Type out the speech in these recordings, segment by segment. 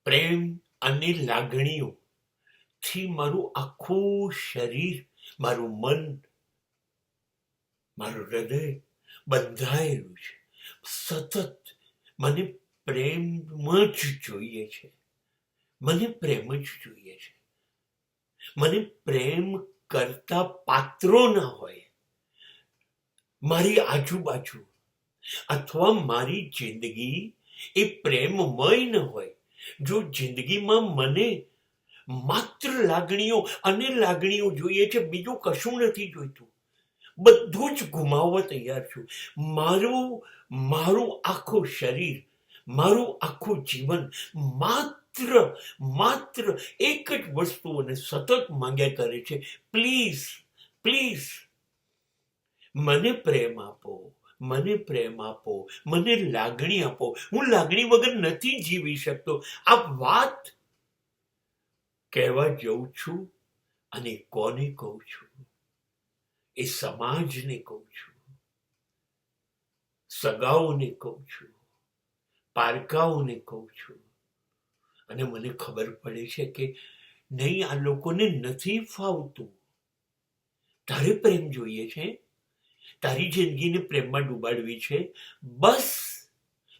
પ્રેમ અને લાગણીઓથી મારું આખું શરીર, મારું મન, મારું હૃદય બંધાયેલું છે. સતત મને પ્રેમ જ જોઈએ છે. મને પ્રેમ જ જોઈએ છે. મને પ્રેમ કરતા પાત્રો ના હોય મારી આજુબાજુ, અથવા મારી જિંદગી એ પ્રેમમય ન હોય. જો જિંદગીમાં મને માત્ર લાગણીઓ અને લાગણીઓ જોઈએ છે, બીજું કશું નથી જોઈતું, બધું જ ગુમાવવા તૈયાર છું. મારું આખું શરીર, મારું આખું જીવન માત્ર એક જ વસ્તુઓને સતત માંગ્યા કરે છે, પ્લીઝ પ્લીઝ મને પ્રેમ આપો, મને પ્રેમ આપો, મને લાગણી આપો. હું લાગણી વગર નથી જીવી શકતો. આ વાત કહેવા જઉં છું, અને કોને કહું છું? એ સમાજને કહું છું, સગાઓને કહું છું, પારકાઓને કહું છું. અને મને ખબર પડે છે કે નહીં, આ લોકોને નથી ફાવતું. તારે પ્રેમ જોઈએ છે, તારી જિંદગીને પ્રેમમાં ડૂબાડવી છે, બસ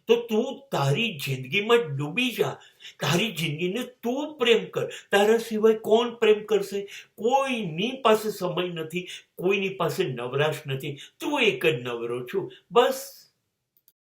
તો તું તારી જિંદગીમાં ડૂબી જા. તારી જિંદગીને તું પ્રેમ કર. તારા સિવાય કોણ પ્રેમ કરશે? કોઈની પાસે સમય નથી, કોઈની પાસે નવરાશ નથી. તું એક જ નવરો છું. બસ